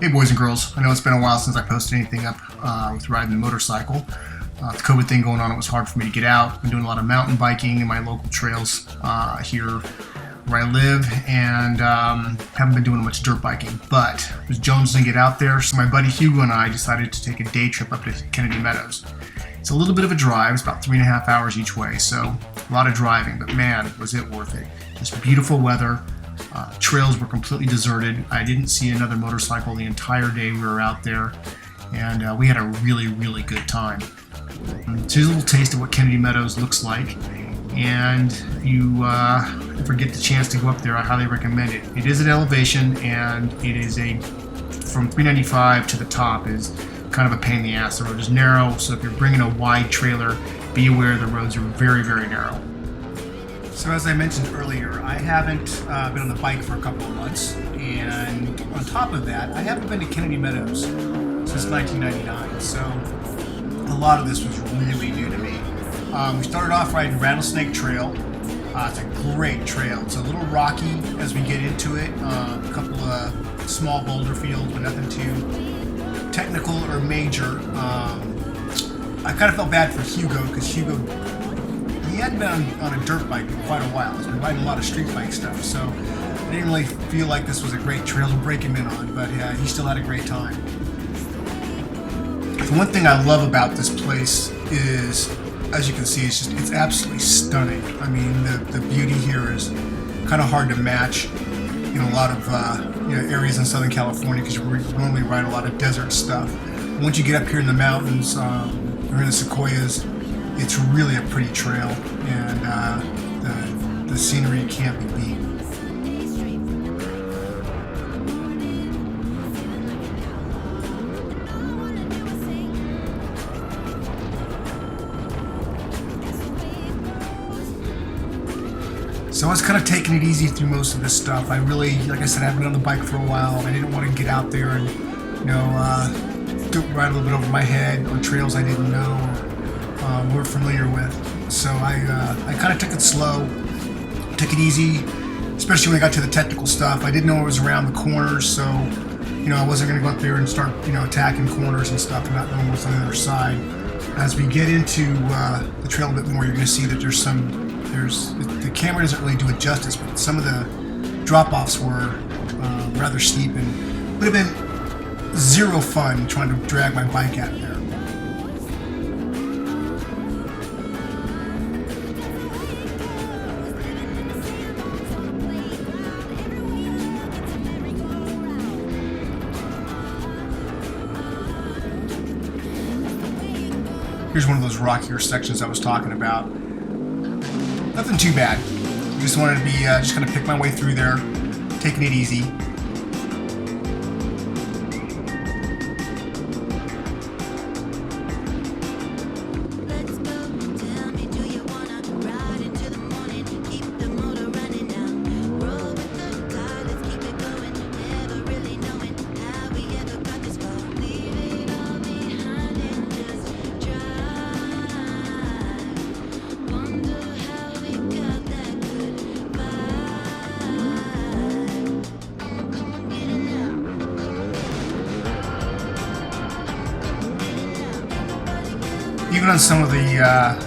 Hey boys and girls, I know it's been a while since I posted anything up with riding the motorcycle. The COVID thing going on, it was hard for me to get out. I've been doing a lot of mountain biking in my local trails here where I live, and haven't been doing much dirt biking, but I was jonesing to get out there, so my buddy HUGO and I decided to take a day trip up to Kennedy Meadows. It's a little bit of a drive, it's about 3.5 hours each way, so a lot of driving, but man, was it worth it. It's beautiful weather. Trails were completely deserted. I didn't see another motorcycle the entire day we were out there, and we had a really, really good time. So here's a little taste of what Kennedy Meadows looks like, and you ever get the chance to go up there, I highly recommend it. It is at elevation, and it is from 395 to the top is kind of a pain in the ass. The road is narrow, so if you're bringing a wide trailer, be aware the roads are very, very narrow. So as I mentioned earlier, I haven't been on the bike for a couple of months, and on top of that, I haven't been to Kennedy Meadows since 1999, so a lot of this was really new to me. We started off riding Rattlesnake Trail. It's a great trail. It's a little rocky as we get into it, a couple of small boulder fields, but nothing too technical or major. I kind of felt bad for HUGO, because he hadn't been on a dirt bike in quite a while. He's been riding a lot of street bike stuff, so I didn't really feel like this was a great trail to break him in on, but he still had a great time. The one thing I love about this place is, as you can see, it's absolutely stunning. I mean, the beauty here is kind of hard to match in a lot of areas in Southern California, because you normally ride a lot of desert stuff. Once you get up here in the mountains or in the sequoias, it's really a pretty trail, and the scenery can't be beat. So I was kind of taking it easy through most of this stuff. I really, like I said, I haven't been on the bike for a while. I didn't want to get out there and, ride a little bit over my head on trails I didn't know or we're familiar with. So I kind of took it slow, took it easy, especially when I got to the technical stuff. I didn't know it was around the corners, so I wasn't going to go up there and start attacking corners and stuff and not knowing what's on the other side. As we get into the trail a bit more, you're going to see that the camera doesn't really do it justice, but some of the drop-offs were rather steep, and would have been zero fun trying to drag my bike out of there. Here's one of those rockier sections I was talking about. Nothing too bad. Just wanted to be just kind of pick my way through there, taking it easy. Even on some of the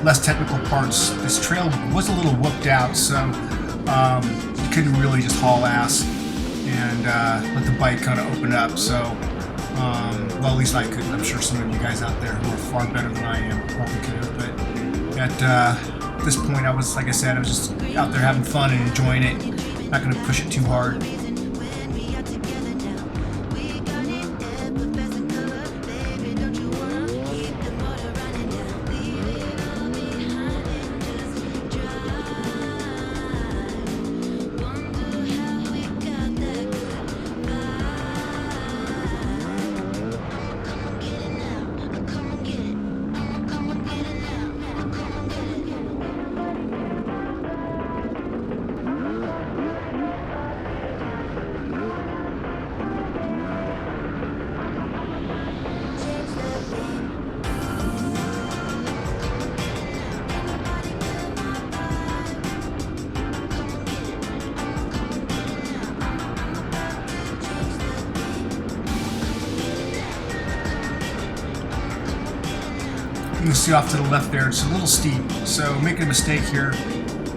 less technical parts, this trail was a little whooped out, so you couldn't really just haul ass and let the bike kind of open up. So, well, at least I couldn't. I'm sure some of you guys out there who are far better than I am probably could have. But at this point, I was just out there having fun and enjoying it. Not going to push it too hard. You can see off to the left there, it's a little steep, so making a mistake here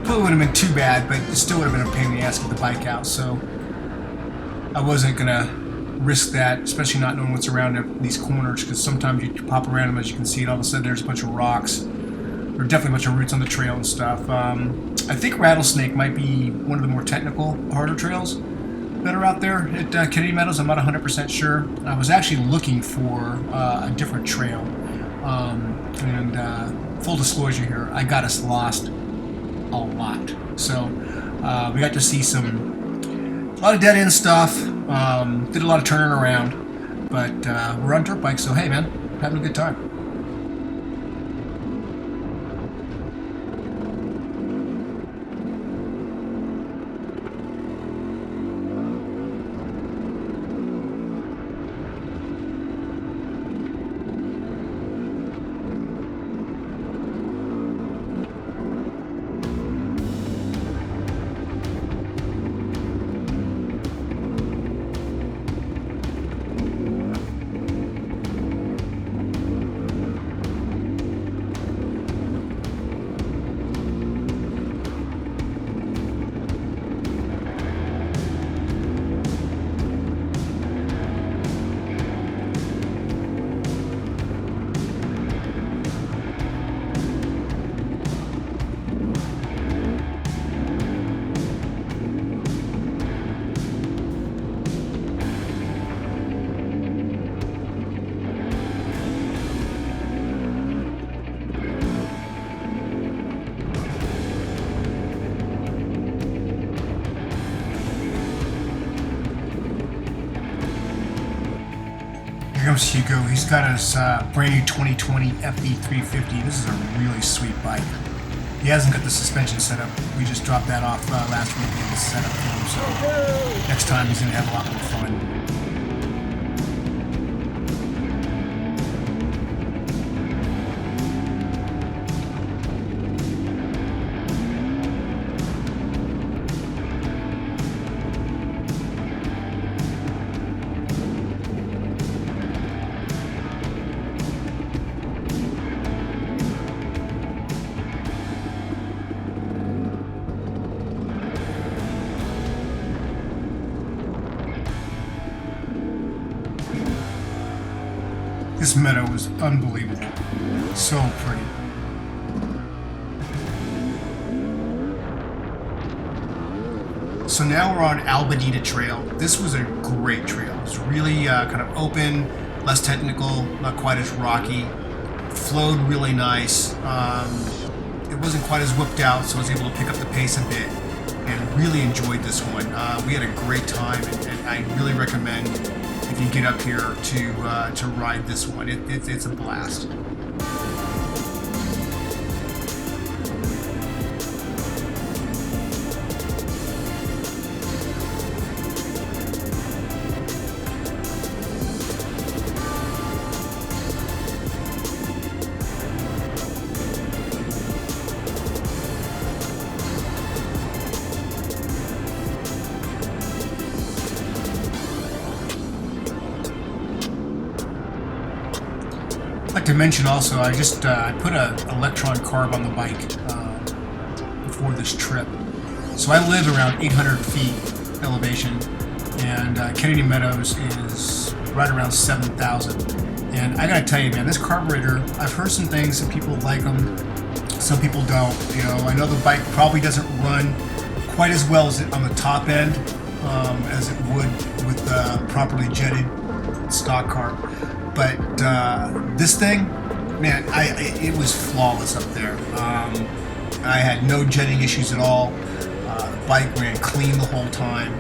probably wouldn't have been too bad, but it still would have been a pain in the ass to get the bike out, so I wasn't gonna risk that, especially not knowing what's around these corners, because sometimes you pop around them, as you can see, and all of a sudden there's a bunch of rocks. There are definitely a bunch of roots on the trail and stuff. I think Rattlesnake might be one of the more technical, harder trails that are out there at Kennedy Meadows. I'm not 100% sure. I was actually looking for a different trail. And full disclosure here, I got us lost a lot. So we got to see a lot of dead end stuff. Did a lot of turning around, but we're on dirt bikes, so hey man, having a good time. Here comes Hugo. He's got his brand new 2020 FD350. This is a really sweet bike. He hasn't got the suspension set up. We just dropped that off last week and it's set up for him, so next time he's going to have a lot more fun. This meadow was unbelievable. So pretty. So now we're on Albinita Trail. This was a great trail. It's really kind of open, less technical, not quite as rocky. Flowed really nice. It wasn't quite as whipped out, so I was able to pick up the pace a bit and really enjoyed this one. We had a great time, and I really recommend if you get up here to ride this one. It's a blast. I'd like to mention also, I just put an electron carb on the bike before this trip. So I live around 800 feet elevation, and Kennedy Meadows is right around 7,000. And I gotta tell you, man, this carburetor, I've heard some things, some people like them, some people don't. You know, I know the bike probably doesn't run quite as well as on the top end as it would with properly jetted stock carb. But this thing, man, it was flawless up there. I had no jetting issues at all. The bike ran clean the whole time.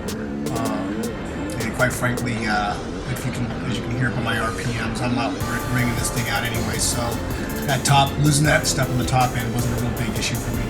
And quite frankly, as you can hear by my RPMs, I'm not ringing this thing out anyway. So losing that stuff on the top end wasn't a real big issue for me.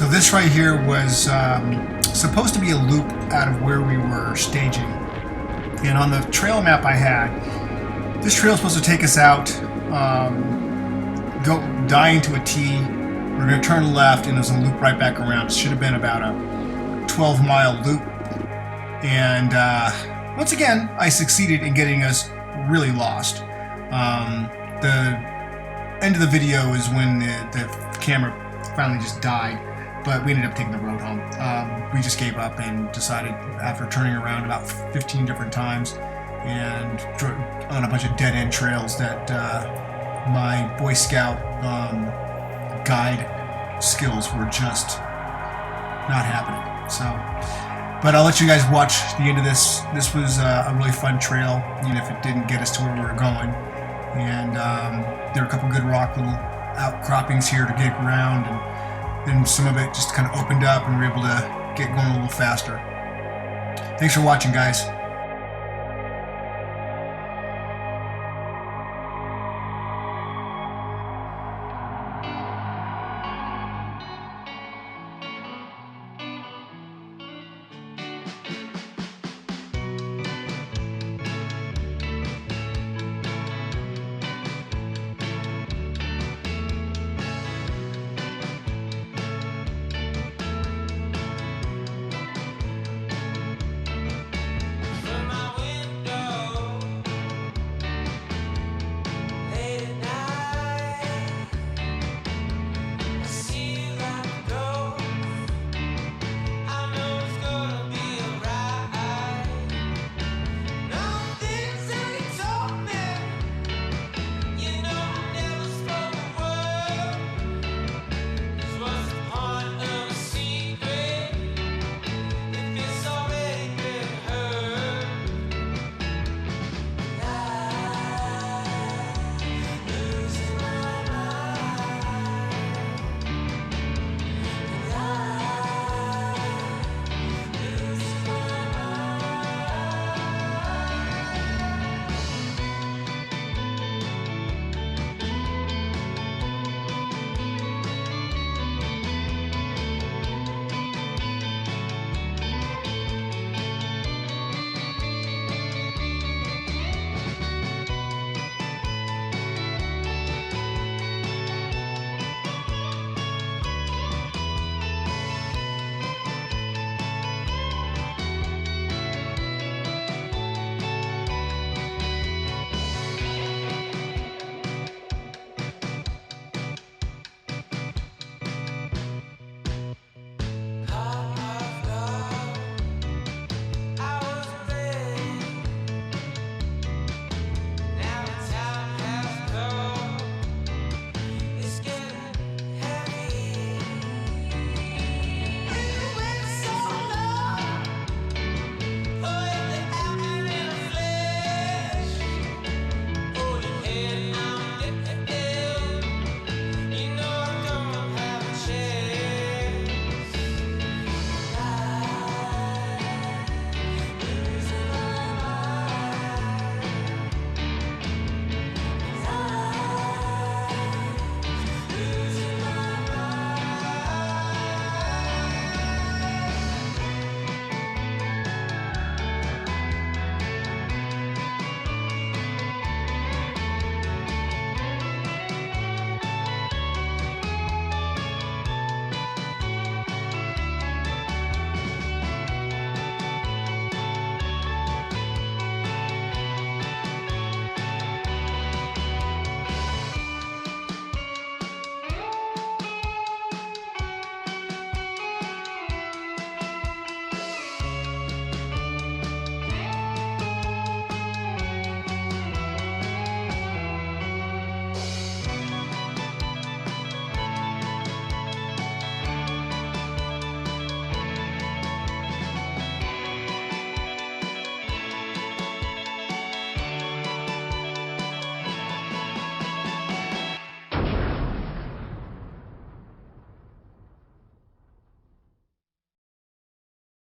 this right here was supposed to be a loop out of where we were staging. And on the trail map I had, this trail is supposed to take us out, go die into a T. We're going to turn left, and there's a loop right back around. It should have been about a 12-mile loop. And once again, I succeeded in getting us really lost. The end of the video is when the camera finally just died, but we ended up taking the road home. We just gave up and decided, after turning around about 15 different times and on a bunch of dead-end trails, that my Boy Scout guide skills were just not happening. So, but I'll let you guys watch the end of this. This was a really fun trail, even if it didn't get us to where we were going. And there are a couple good rock little outcroppings here to get around, and then some of it just kind of opened up and we were able to get going a little faster. Thanks for watching, guys.